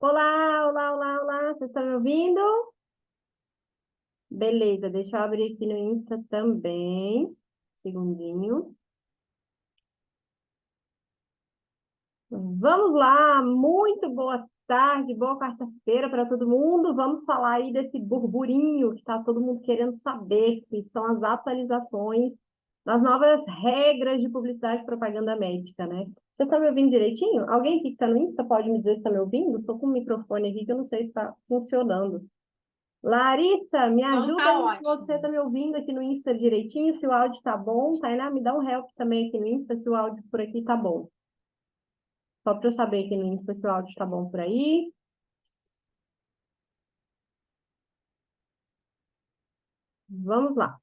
Olá, olá, olá, olá, vocês estão me ouvindo? Beleza, deixa eu abrir aqui no Insta também. Segundinho. Vamos lá, muito boa tarde, boa quarta-feira para todo mundo. Vamos falar aí desse burburinho que está todo mundo querendo saber, que são as atualizações das novas regras de publicidade e propaganda médica, né? Vocês estão me ouvindo direitinho? Alguém que está no Insta pode me dizer se está me ouvindo? Estou com o microfone aqui que eu não sei se está funcionando. Larissa, me Então ajuda tá aí se você ótimo. está me ouvindo aqui no Insta direitinho, se o áudio está bom. Tainá, me dá um help também aqui no Insta, se o áudio por aqui está bom. Só para eu saber aqui no Insta se o áudio está bom por aí. Vamos lá.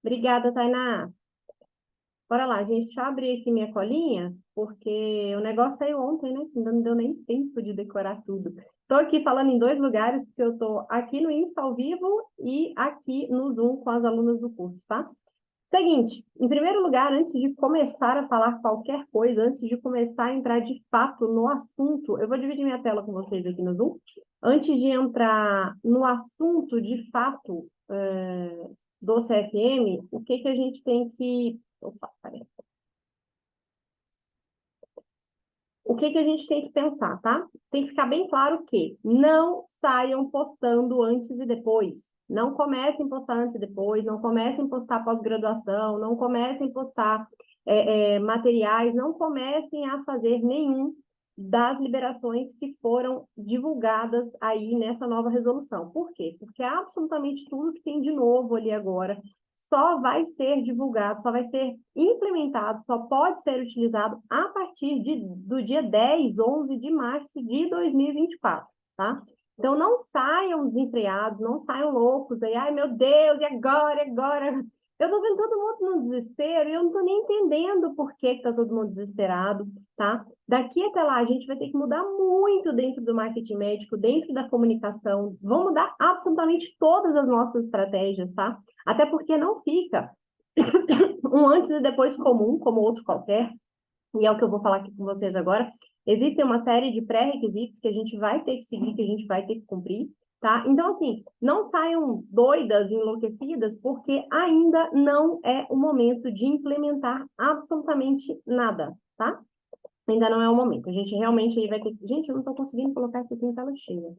Obrigada, Tainá. Bora lá, gente. Deixa eu abrir aqui minha colinha, porque o negócio saiu ontem, né? Ainda não deu nem tempo de decorar tudo. Estou aqui falando em dois lugares, porque eu estou aqui no Insta ao vivo e aqui no Zoom com as alunas do curso, tá? Seguinte, em primeiro lugar, antes de começar a falar qualquer coisa, antes de começar a entrar de fato no assunto, eu vou dividir minha tela com vocês aqui no Zoom. Antes de entrar no assunto de fato do CFM, o que que a gente tem que... Opa, peraí. O que que a gente tem que pensar, tá? Tem que ficar bem claro que não saiam postando antes e depois. Não comecem a postar antes e depois, não comecem a postar pós-graduação, não comecem a postar materiais, não comecem a fazer nenhum das liberações que foram divulgadas aí nessa nova resolução. Por quê? Porque absolutamente tudo que tem de novo ali agora só vai ser divulgado, só vai ser implementado, só pode ser utilizado a partir do dia 10, 11 de março de 2024, tá? Então, não saiam desenfreados, não saiam loucos aí, ai meu Deus, e agora, e agora? Eu tô vendo todo mundo no desespero e eu não tô nem entendendo por que tá todo mundo desesperado, tá? Daqui até lá, a gente vai ter que mudar muito dentro do marketing médico, dentro da comunicação, vão mudar absolutamente todas as nossas estratégias, tá? Até porque não fica um antes e depois comum, como outro qualquer, e é o que eu vou falar aqui com vocês agora. Existem uma série de pré-requisitos que a gente vai ter que seguir, que a gente vai ter que cumprir, tá? Então, assim, não saiam doidas, enlouquecidas, porque ainda não é o momento de implementar absolutamente nada, tá? Ainda não é o momento. A gente realmente vai ter que... Gente, eu não estou conseguindo colocar isso aqui em tela cheia.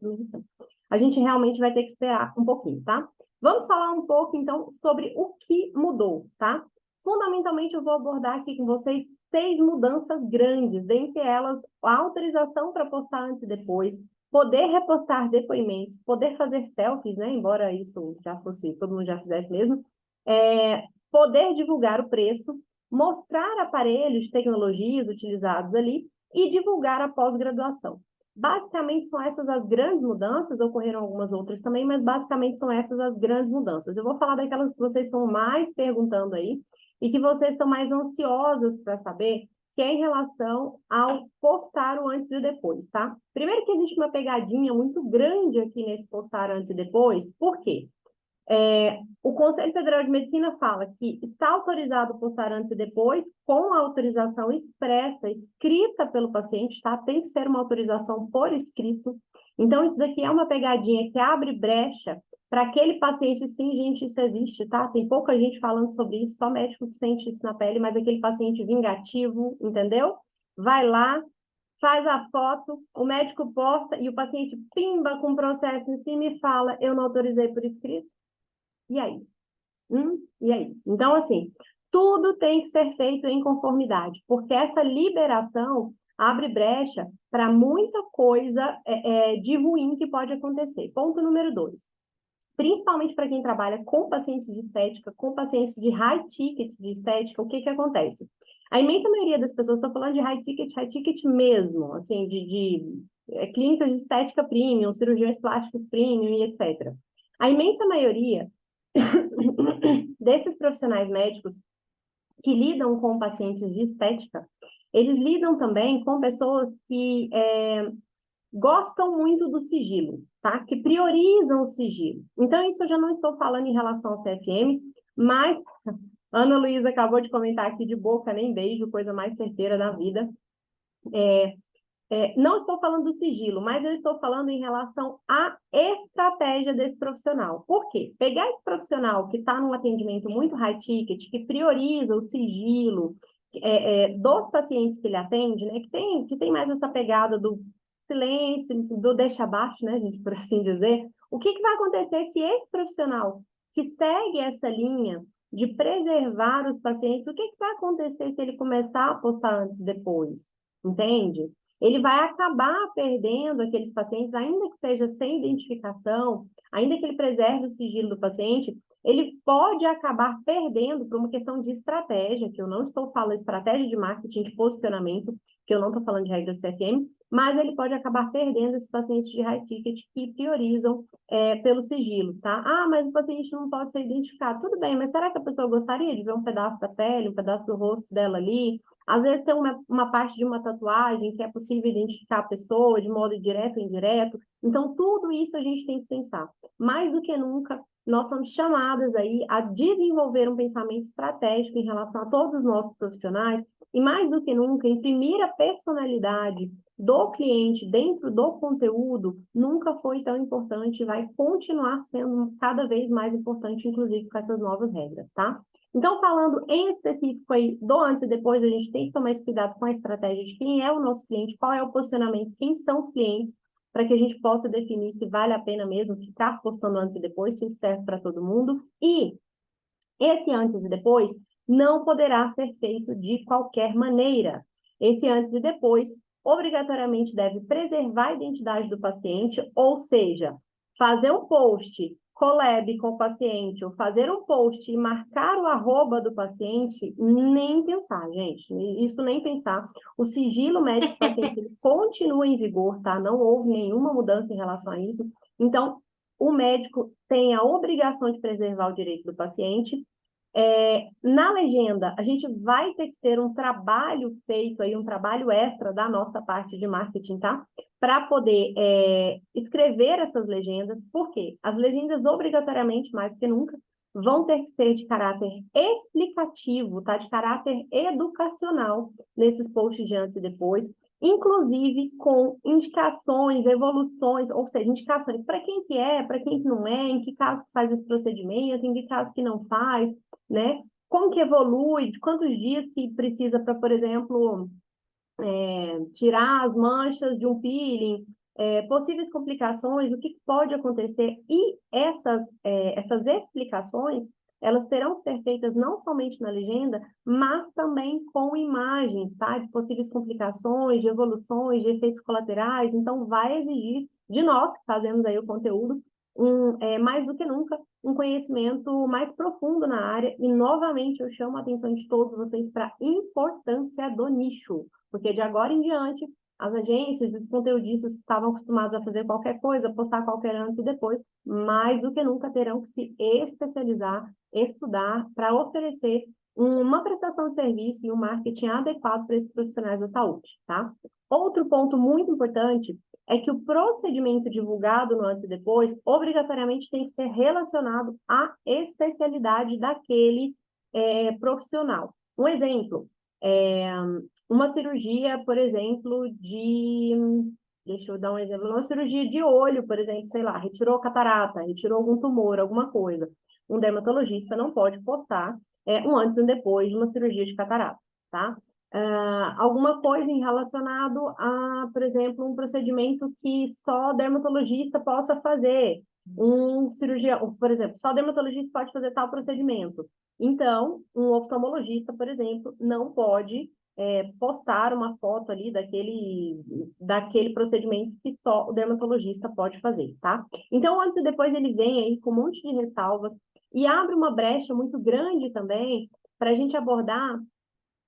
A gente realmente vai ter que esperar um pouquinho, tá? Vamos falar um pouco, então, sobre o que mudou, tá? Fundamentalmente, eu vou abordar aqui com vocês 6 mudanças grandes, dentre elas, a autorização para postar antes e depois, poder repostar depoimentos, poder fazer selfies, né? Embora isso já fosse, todo mundo já fizesse mesmo, poder divulgar o preço, mostrar aparelhos, tecnologias utilizados ali e divulgar a pós-graduação. Basicamente, são essas as grandes mudanças, ocorreram algumas outras também, mas basicamente são essas as grandes mudanças. Eu vou falar daquelas que vocês estão mais perguntando aí e que vocês estão mais ansiosas para saber, que é em relação ao postar o antes e depois, tá? Primeiro que existe uma pegadinha muito grande aqui nesse postar antes e depois, por quê? O Conselho Federal de Medicina fala que está autorizado postar antes e depois, com a autorização expressa, escrita pelo paciente, tá? Tem que ser uma autorização por escrito. Então, isso daqui é uma pegadinha que abre brecha para aquele paciente, sim, gente, isso existe, tá? Tem pouca gente falando sobre isso, só médico que sente isso na pele, mas aquele paciente vingativo, entendeu? Vai lá, faz a foto, o médico posta e o paciente pimba com o processo em cima e fala, eu não autorizei por escrito. E aí? E aí? Então, assim, tudo tem que ser feito em conformidade, porque essa liberação abre brecha para muita coisa de ruim que pode acontecer. Ponto número 2. Principalmente para quem trabalha com pacientes de estética, com pacientes de high ticket de estética, o que que acontece? A imensa maioria das pessoas está falando de high ticket mesmo, assim, de clínicas de estética premium, cirurgiões plásticos premium e etc. A imensa maioria desses profissionais médicos que lidam com pacientes de estética, eles lidam também com pessoas que gostam muito do sigilo, tá? Que priorizam o sigilo. Então, isso eu já não estou falando em relação ao CFM, mas Ana Luísa acabou de comentar aqui de boca, nem beijo, coisa mais certeira da vida. Não estou falando do sigilo, mas eu estou falando em relação à estratégia desse profissional. Por quê? Pegar esse profissional que está num atendimento muito high ticket, que prioriza o sigilo dos pacientes que ele atende, né, que tem mais essa pegada do silêncio, do deixa abaixo, né, gente, por assim dizer. O que vai acontecer se esse profissional que segue essa linha de preservar os pacientes, o que vai acontecer se ele começar a postar antes e depois? Entende? Ele vai acabar perdendo aqueles pacientes, ainda que seja sem identificação, ainda que ele preserve o sigilo do paciente, ele pode acabar perdendo por uma questão de estratégia, que eu não estou falando estratégia de marketing, de posicionamento, que eu não estou falando de regra do CFM, mas ele pode acabar perdendo esses pacientes de high ticket que priorizam pelo sigilo, tá? Ah, mas o paciente não pode ser identificado. Tudo bem, mas será que a pessoa gostaria de ver um pedaço da pele, um pedaço do rosto dela ali? Às vezes tem uma parte de uma tatuagem que é possível identificar a pessoa de modo direto ou indireto. Então, tudo isso a gente tem que pensar. Mais do que nunca, nós somos chamadas aí a desenvolver um pensamento estratégico em relação a todos os nossos profissionais e, mais do que nunca, imprimir a personalidade do cliente dentro do conteúdo nunca foi tão importante e vai continuar sendo cada vez mais importante, inclusive com essas novas regras, tá? Então, falando em específico aí do antes e depois, a gente tem que tomar esse cuidado com a estratégia de quem é o nosso cliente, qual é o posicionamento, quem são os clientes, para que a gente possa definir se vale a pena mesmo ficar postando antes e depois, se isso serve para todo mundo. E esse antes e depois não poderá ser feito de qualquer maneira. Esse antes e depois obrigatoriamente deve preservar a identidade do paciente, ou seja, fazer um post collab com o paciente, ou fazer um post e marcar o arroba do paciente, nem pensar, gente. Isso nem pensar. O sigilo médico-paciente ele continua em vigor, tá? Não houve nenhuma mudança em relação a isso. Então, o médico tem a obrigação de preservar o direito do paciente. Na legenda, a gente vai ter que ter um trabalho feito aí, um trabalho extra da nossa parte de marketing, tá? Para poder escrever essas legendas, porque as legendas, obrigatoriamente, mais do que nunca, vão ter que ser de caráter explicativo, tá? De caráter educacional nesses posts de antes e depois, inclusive com indicações, evoluções, ou seja, indicações para quem que é, para quem que não é, em que caso faz esse procedimento, em que caso que não faz, né? Como que evolui, de quantos dias que precisa para, por exemplo, tirar as manchas de um peeling, possíveis complicações, o que pode acontecer. E essas explicações, elas terão que ser feitas não somente na legenda, mas também com imagens, tá? De possíveis complicações, de evoluções, de efeitos colaterais. Então, vai exigir de nós, que fazemos aí o conteúdo, mais do que nunca, um conhecimento mais profundo na área. E, novamente, eu chamo a atenção de todos vocês para a importância do nicho. Porque de agora em diante, as agências, os conteudistas estavam acostumados a fazer qualquer coisa, postar qualquer antes e depois, mais do que nunca terão que se especializar, estudar, para oferecer uma prestação de serviço e um marketing adequado para esses profissionais da saúde, tá? Outro ponto muito importante é que o procedimento divulgado no antes e depois, obrigatoriamente tem que ser relacionado à especialidade daquele profissional. Um exemplo, uma cirurgia, por exemplo, deixa eu dar um exemplo, uma cirurgia de olho, por exemplo, sei lá, retirou catarata, retirou algum tumor, alguma coisa. Um dermatologista não pode postar um antes e um depois de uma cirurgia de catarata, tá? Alguma coisa em relacionado a, por exemplo, um procedimento que só dermatologista possa fazer, um cirurgião, por exemplo, só dermatologista pode fazer tal procedimento. Então, um oftalmologista, por exemplo, não pode postar uma foto ali daquele procedimento que só o dermatologista pode fazer, tá? Então, antes e depois ele vem aí com um monte de ressalvas e abre uma brecha muito grande também para a gente abordar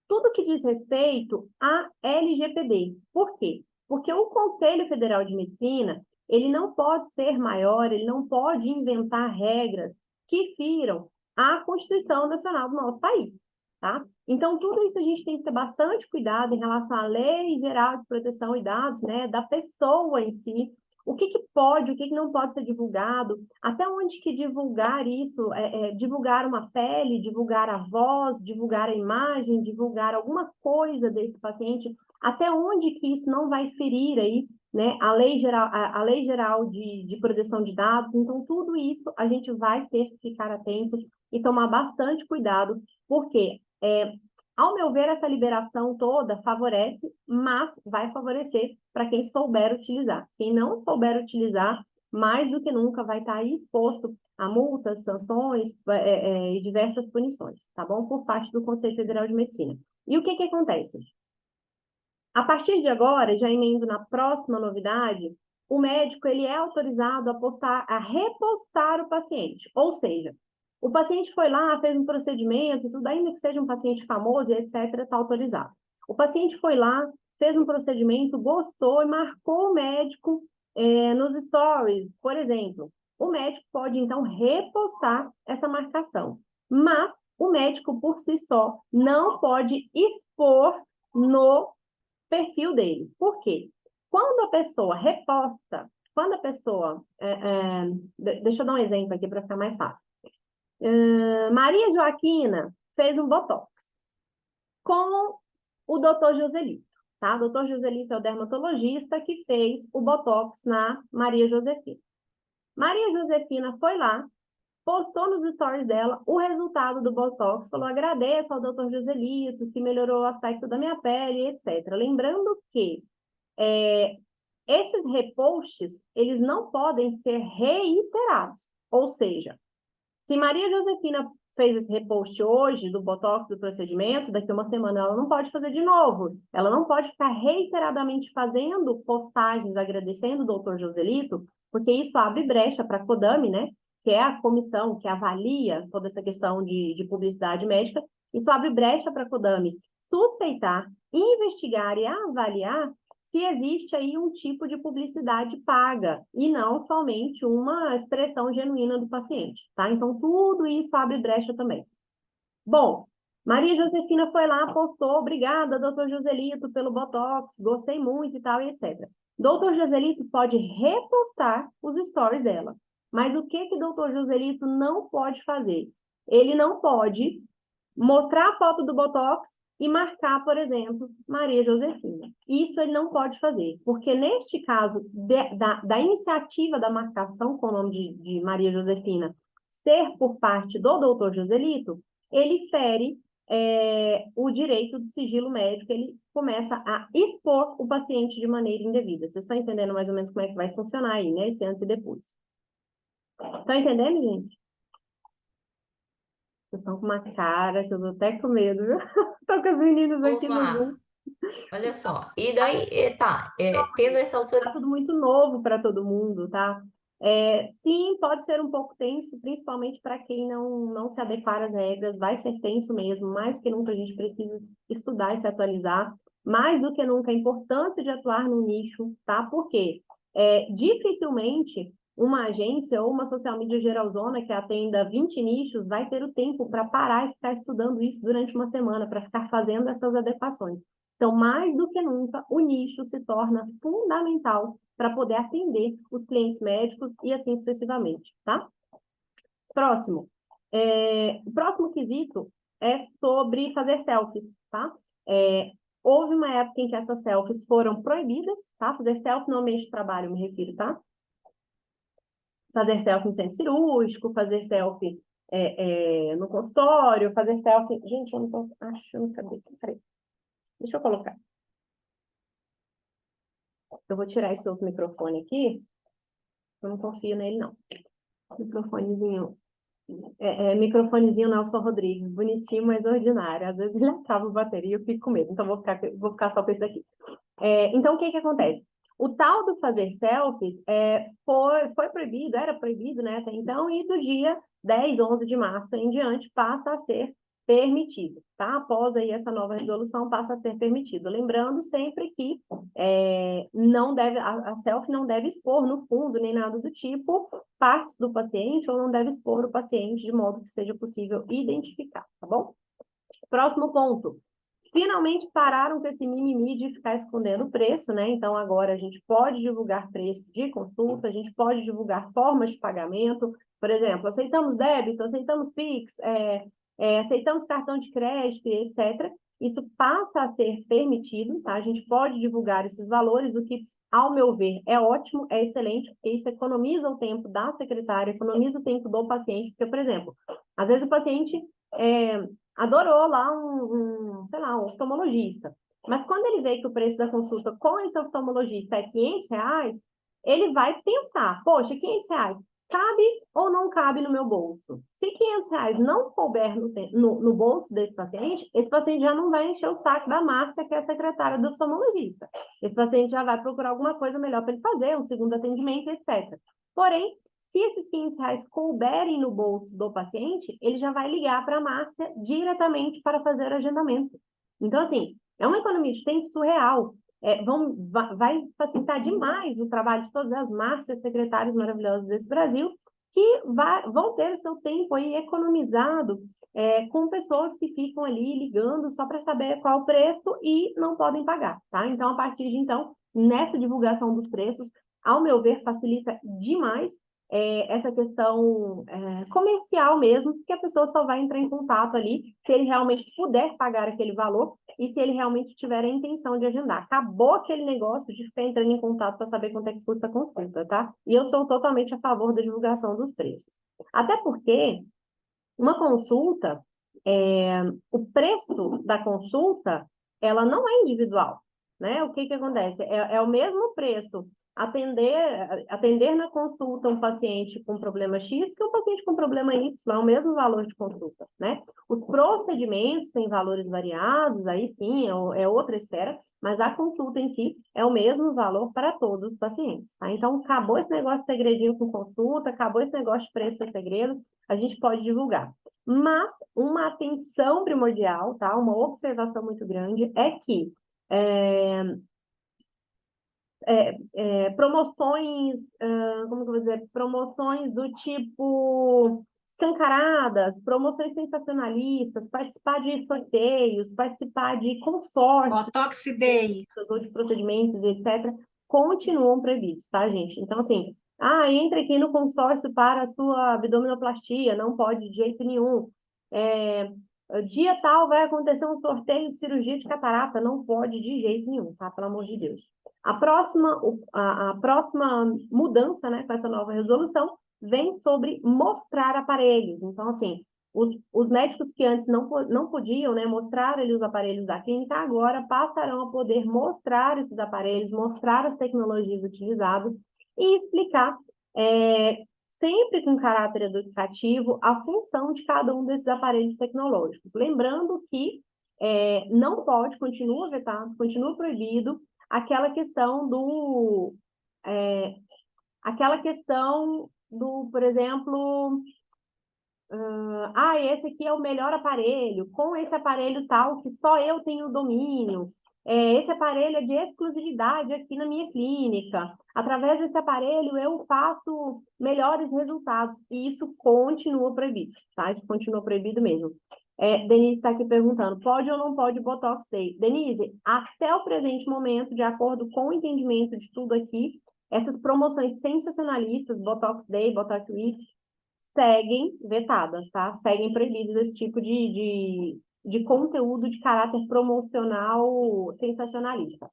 tudo que diz respeito à LGPD. Por quê? Porque o Conselho Federal de Medicina, ele não pode ser maior, ele não pode inventar regras que firam a Constituição Nacional do nosso país, tá? Então, tudo isso a gente tem que ter bastante cuidado em relação à Lei Geral de Proteção de Dados, né, da pessoa em si, o que pode, o que não pode ser divulgado, até onde que divulgar isso, divulgar uma pele, divulgar a voz, divulgar a imagem, divulgar alguma coisa desse paciente, até onde que isso não vai ferir aí, né, a lei geral de proteção de dados. Então, tudo isso a gente vai ter que ficar atento e tomar bastante cuidado, porque, ao meu ver, essa liberação toda favorece, mas vai favorecer para quem souber utilizar. Quem não souber utilizar, mais do que nunca vai estar aí exposto a multas, sanções e diversas punições, tá bom? Por parte do Conselho Federal de Medicina. E o que que acontece? A partir de agora, já emendo na próxima novidade, o médico ele é autorizado a repostar o paciente. Ou seja, o paciente foi lá, fez um procedimento, tudo, ainda que seja um paciente famoso, etc., está autorizado. O paciente foi lá, fez um procedimento, gostou e marcou o médico nos stories, por exemplo. O médico pode, então, repostar essa marcação. Mas o médico, por si só, não pode expor no perfil dele. Por quê? Quando a pessoa reposta, quando a pessoa... deixa eu dar um exemplo aqui para ficar mais fácil. Maria Joaquina fez um botox com o doutor Joselito, tá? O doutor Joselito é o dermatologista que fez o botox na Maria Josefina. Maria Josefina foi lá, postou nos stories dela o resultado do botox, falou: agradeço ao doutor Joselito, que melhorou o aspecto da minha pele, etc. Lembrando que esses reposts, eles não podem ser reiterados. Ou seja, se Maria Josefina fez esse repost hoje do botox, do procedimento, daqui a uma semana ela não pode fazer de novo. Ela não pode ficar reiteradamente fazendo postagens agradecendo o doutor Joselito, porque isso abre brecha para a CODAME, né? Que é a comissão que avalia toda essa questão de publicidade médica. Isso abre brecha para a CODAME suspeitar, investigar e avaliar se existe aí um tipo de publicidade paga e não somente uma expressão genuína do paciente, tá? Então, tudo isso abre brecha também. Bom, Maria Josefina foi lá, postou: obrigada, doutor Joselito, pelo Botox, gostei muito e tal, e etc. Doutor Joselito pode repostar os stories dela. Mas o que que doutor Joselito não pode fazer? Ele não pode mostrar a foto do Botox e marcar, por exemplo, Maria Josefina. Isso ele não pode fazer, porque neste caso da iniciativa da marcação com o nome de Maria Josefina ser por parte do doutor Joselito, ele fere o direito do sigilo médico, ele começa a expor o paciente de maneira indevida. Vocês estão entendendo mais ou menos como é que vai funcionar aí, né? Esse antes e depois. Estão entendendo, gente? Vocês estão com uma cara que eu tô até com medo, viu? Tô com as meninas Ô, aqui no Vá, Zoom. olha só. E daí, tendo essa Tá autoridade. tudo muito novo para todo mundo, tá? Sim, pode ser um pouco tenso, principalmente para quem não se adequar às regras, vai ser tenso mesmo. Mais que nunca a gente precisa estudar e se atualizar. Mais do que nunca a importância de atuar no nicho, tá? Porque dificilmente uma agência ou uma social media geralzona que atenda 20 nichos vai ter o tempo para parar e ficar estudando isso durante uma semana, para ficar fazendo essas adequações. Então, mais do que nunca, o nicho se torna fundamental para poder atender os clientes médicos e assim sucessivamente, tá? Próximo. O próximo quesito é sobre fazer selfies, tá? Houve uma época em que essas selfies foram proibidas, tá? Fazer selfie no ambiente de trabalho, me refiro, tá? Fazer selfie no centro cirúrgico, fazer selfie no consultório, fazer selfie... Gente, eu não tô achando, cadê? Peraí. Deixa eu colocar. Eu vou tirar esse outro microfone aqui. Eu não confio nele, não. Microfonezinho. Microfonezinho Nelson Rodrigues. Bonitinho, mas ordinário. Às vezes ele acaba a bateria e eu fico com medo. Então, vou ficar só com esse daqui. Então, o que que acontece? O tal do fazer selfies foi proibido, era proibido, né, até então, e do dia 10, 11 de março em diante passa a ser permitido, tá? Após aí essa nova resolução passa a ser permitido. Lembrando sempre que não deve, a selfie não deve expor no fundo, nem nada do tipo, partes do paciente, ou não deve expor o paciente de modo que seja possível identificar, tá bom? Próximo ponto. Finalmente pararam com esse mimimi de ficar escondendo o preço, né? Então, agora a gente pode divulgar preço de consulta, a gente pode divulgar formas de pagamento. Por exemplo, aceitamos débito, aceitamos Pix, aceitamos cartão de crédito, etc. isso passa a ser permitido, tá? A gente pode divulgar esses valores, o que, ao meu ver, é ótimo, é excelente, porque isso economiza o tempo da secretária, economiza o tempo do paciente, porque, por exemplo, às vezes o paciente adorou lá sei lá, um oftalmologista, mas quando ele vê que o preço da consulta com esse oftalmologista é R$ 500, ele vai pensar, poxa, R$ 500, cabe ou não cabe no meu bolso? Se R$ 500 não couber no bolso desse paciente, esse paciente já não vai encher o saco da Márcia, que é a secretária do oftalmologista. Esse paciente já vai procurar alguma coisa melhor para ele fazer, um segundo atendimento, etc. Porém, se esses R$ 500 couberem no bolso do paciente, ele já vai ligar para a Márcia diretamente para fazer o agendamento. Então, assim, é uma economia de tempo surreal. Vai facilitar demais o trabalho de todas as Márcias, secretárias maravilhosas desse Brasil, que vão ter o seu tempo aí economizado com pessoas que ficam ali ligando só para saber qual o preço e não podem pagar, tá? Então, a partir de então, nessa divulgação dos preços, ao meu ver, facilita demais essa questão comercial mesmo, que a pessoa só vai entrar em contato ali se ele realmente puder pagar aquele valor e se ele realmente tiver a intenção de agendar. Acabou aquele negócio de ficar entrando em contato para saber quanto é que custa a consulta, tá? E eu sou totalmente a favor da divulgação dos preços. Até porque uma consulta, o preço da consulta, ela não é individual, né? O que que acontece? É o mesmo preço atender na consulta um paciente com problema X que um paciente com problema Y, é o mesmo valor de consulta, né? Os procedimentos têm valores variados, aí sim, é outra esfera, mas a consulta em si é o mesmo valor para todos os pacientes, tá? Então, acabou esse negócio de segredinho com consulta, acabou esse negócio de preço de segredo, a gente pode divulgar. Mas uma atenção primordial, tá? Uma observação muito grande é que promoções, como que eu vou dizer? Promoções do tipo escancaradas, promoções sensacionalistas, participar de sorteios, participar de consórcios, Botox Day. ou de procedimentos, etc., continuam previstos, tá, gente? Então, assim, entra aqui no consórcio para a sua abdominoplastia, não pode de jeito nenhum. Dia tal vai acontecer um sorteio de cirurgia de catarata, não pode de jeito nenhum, tá? Pelo amor de Deus. A próxima mudança, né, com essa nova resolução, vem sobre mostrar aparelhos. Então, assim, os médicos que antes não podiam, né, mostrar ali os aparelhos da clínica, agora passarão a poder mostrar esses aparelhos, mostrar as tecnologias utilizadas e explicar, sempre com caráter educativo, a função de cada um desses aparelhos tecnológicos. Lembrando que não pode, continua vetado, continua proibido, aquela questão por exemplo, esse aqui é o melhor aparelho, com esse aparelho tal que só eu tenho domínio, esse aparelho é de exclusividade aqui na minha clínica, através desse aparelho eu faço melhores resultados, e isso continua proibido, tá? Isso continua proibido mesmo. Denise está aqui perguntando, pode ou não pode Botox Day? Denise, até o presente momento, de acordo com o entendimento de tudo aqui, essas promoções sensacionalistas, Botox Day, Botox Week, seguem vetadas, tá? Seguem proibidos esse tipo de conteúdo de caráter promocional sensacionalista.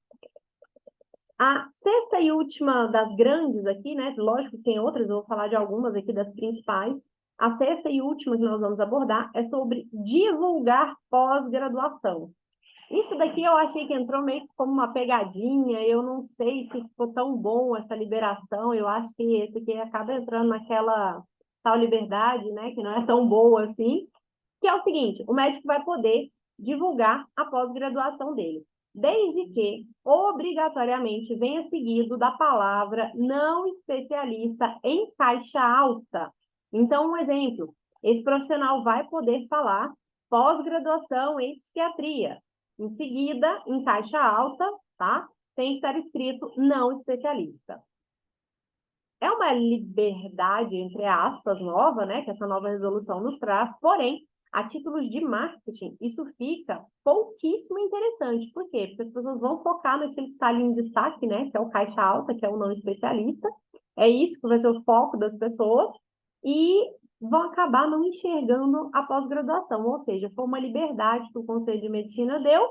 A sexta e última das grandes aqui, né? Lógico que tem outras, eu vou falar de algumas aqui das principais. A sexta e última que nós vamos abordar é sobre divulgar pós-graduação. Isso daqui eu achei que entrou meio que como uma pegadinha, eu não sei se ficou tão bom essa liberação, eu acho que esse aqui acaba entrando naquela tal liberdade, né, que não é tão boa assim, que é o seguinte, o médico vai poder divulgar a pós-graduação dele, desde que, obrigatoriamente, venha seguido da palavra não especialista em caixa alta. Então, um exemplo, esse profissional vai poder falar pós-graduação em psiquiatria. Em seguida, em caixa alta, tá? Tem que estar escrito não especialista. É uma liberdade, entre aspas, nova, né? Que essa nova resolução nos traz, porém, a títulos de marketing, isso fica pouquíssimo interessante. Por quê? Porque as pessoas vão focar naquele que está ali em destaque, né? Que é o caixa alta, que é o não especialista. É isso que vai ser o foco das pessoas. E vão acabar não enxergando a pós-graduação, ou seja, foi uma liberdade que o Conselho de Medicina deu,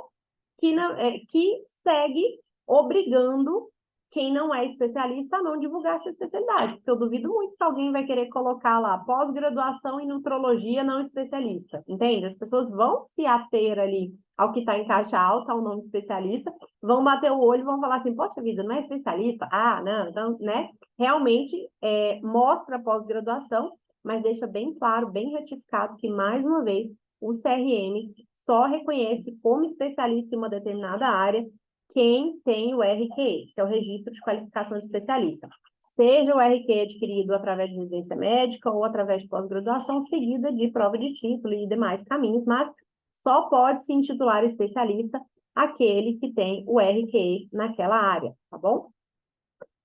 que segue obrigando quem não é especialista a não divulgar sua especialidade, porque eu duvido muito que alguém vai querer colocar lá pós-graduação em nutrologia não especialista, entende? As pessoas vão se ater ali ao que está em caixa alta, ao nome especialista, vão bater o olho e vão falar assim, poxa vida, não é especialista? Ah, não, então, né? Realmente mostra a pós-graduação, mas deixa bem claro, bem retificado que, mais uma vez, o CRM só reconhece como especialista em uma determinada área quem tem o RQE, que é o Registro de Qualificação de Especialista. Seja o RQE adquirido através de residência médica ou através de pós-graduação, seguida de prova de título e demais caminhos, mas só pode se intitular especialista aquele que tem o RQE naquela área, tá bom?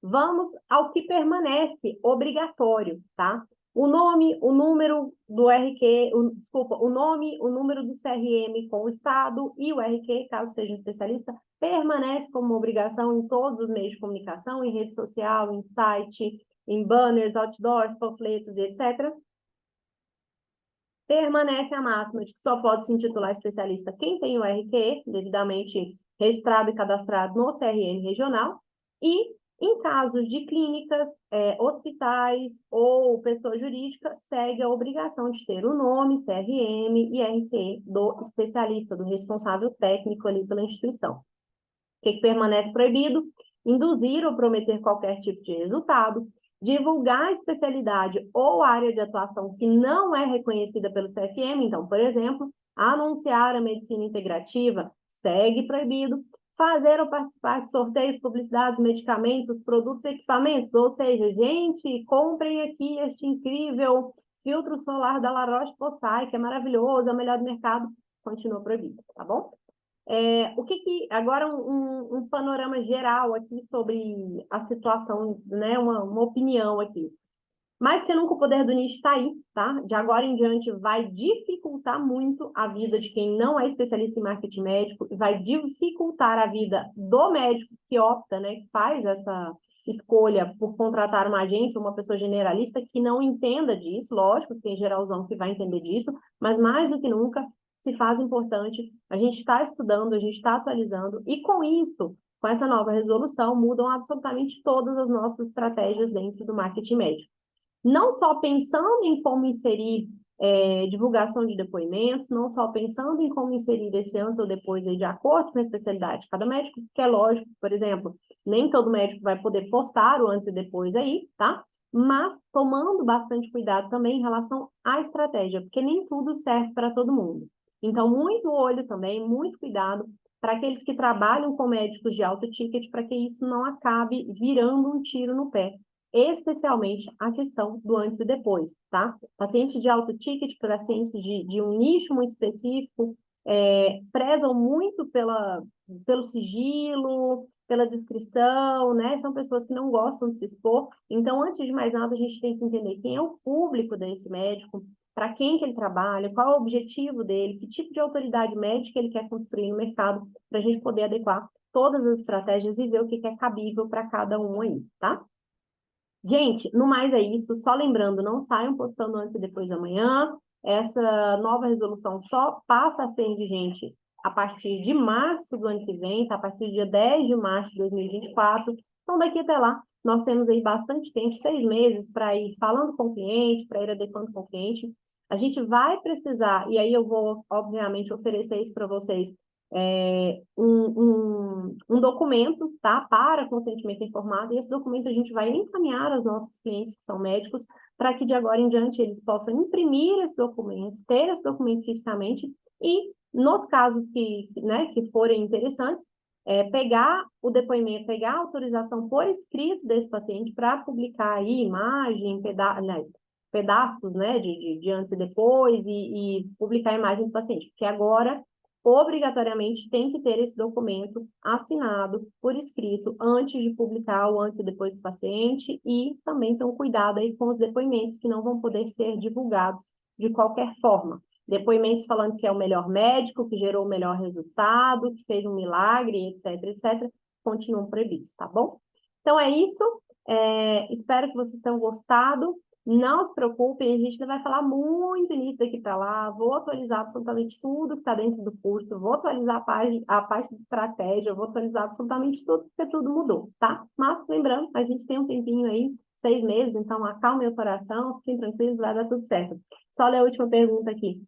Vamos ao que permanece obrigatório, tá? O nome, o número do RQ, desculpa, o nome, o número do CRM com o estado e o RQ, caso seja um especialista, permanece como obrigação em todos os meios de comunicação, em rede social, em site, em banners, outdoors, panfletos e etc. Permanece a máxima de que só pode se intitular especialista quem tem o RQ, devidamente registrado e cadastrado no CRM regional, e em casos de clínicas, hospitais ou pessoa jurídica, segue a obrigação de ter o nome, CRM e RQ do especialista, do responsável técnico ali pela instituição. O que permanece proibido? Induzir ou prometer qualquer tipo de resultado, divulgar a especialidade ou área de atuação que não é reconhecida pelo CFM, então, por exemplo, anunciar a medicina integrativa, segue proibido, fazer ou participar de sorteios, publicidades, medicamentos, produtos e equipamentos, ou seja, gente, comprem aqui este incrível filtro solar da La Roche-Posay, que é maravilhoso, é o melhor do mercado, continua proibido, tá bom? Agora um panorama geral aqui sobre a situação, né? Uma opinião aqui. Mais que nunca o poder do nicho está aí, tá? De agora em diante vai dificultar muito a vida de quem não é especialista em marketing médico, vai dificultar a vida do médico que opta, né? Que faz essa escolha por contratar uma agência, uma pessoa generalista que não entenda disso, lógico que tem geralzão que vai entender disso, mas mais do que nunca se faz importante, a gente está estudando, a gente está atualizando, e com isso, com essa nova resolução, mudam absolutamente todas as nossas estratégias dentro do marketing médico. Não só pensando em como inserir divulgação de depoimentos, não só pensando em como inserir esse antes ou depois aí, de acordo com a especialidade de cada médico, porque é lógico, por exemplo, nem todo médico vai poder postar o antes e depois aí, tá? Mas tomando bastante cuidado também em relação à estratégia, porque nem tudo serve para todo mundo. Então, muito olho também, muito cuidado para aqueles que trabalham com médicos de alto ticket, para que isso não acabe virando um tiro no pé, especialmente a questão do antes e depois, tá? Pacientes de alto ticket, pacientes de um nicho muito específico, prezam muito pelo sigilo, pela descrição, né? São pessoas que não gostam de se expor. Então, antes de mais nada, a gente tem que entender quem é o público desse médico, para quem que ele trabalha, qual é o objetivo dele, que tipo de autoridade médica ele quer construir no mercado, para a gente poder adequar todas as estratégias e ver o que é cabível para cada um aí, tá? Gente, no mais é isso. Só lembrando, não saiam postando antes e depois de amanhã. Essa nova resolução só passa a ser vigente a partir de março do ano que vem, tá? A partir do dia 10 de março de 2024. Então, daqui até lá, nós temos aí bastante tempo, 6 meses, para ir falando com o cliente, para ir adequando com o cliente. A gente vai precisar, e aí eu vou, obviamente, oferecer isso para vocês, um documento, tá, para consentimento informado, e esse documento a gente vai encaminhar aos nossos clientes que são médicos, para que de agora em diante eles possam imprimir esse documento, ter esse documento fisicamente, e nos casos que forem interessantes, pegar o depoimento, pegar a autorização por escrito desse paciente para publicar aí imagem, pedaços, né, de antes e depois, e publicar a imagem do paciente, porque agora obrigatoriamente tem que ter esse documento assinado por escrito antes de publicar o antes e depois do paciente, e também ter um cuidado aí com os depoimentos que não vão poder ser divulgados de qualquer forma. Depoimentos falando que é o melhor médico, que gerou o melhor resultado, que fez um milagre, etc, etc, continuam proibidos, tá bom? Então é isso. Espero que vocês tenham gostado. Não se preocupem, a gente ainda vai falar muito nisso daqui para lá. Vou atualizar absolutamente tudo que está dentro do curso, vou atualizar a parte de estratégia, vou atualizar absolutamente tudo, porque tudo mudou, tá? Mas lembrando, a gente tem um tempinho aí, 6 meses, então acalme o coração, fiquem tranquilos, vai dar tudo certo. Só ler a última pergunta aqui.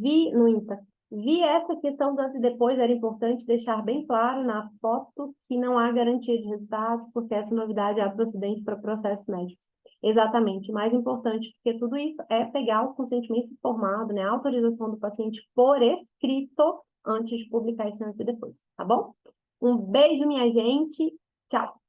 Vi no Insta. Vi essa questão do antes e depois, era importante deixar bem claro na foto que não há garantia de resultado, porque essa novidade é procedente para processos médicos. Exatamente. Mais importante do que tudo isso é pegar o consentimento informado, né, a autorização do paciente por escrito antes de publicar isso antes e depois, tá bom? Um beijo, minha gente. Tchau.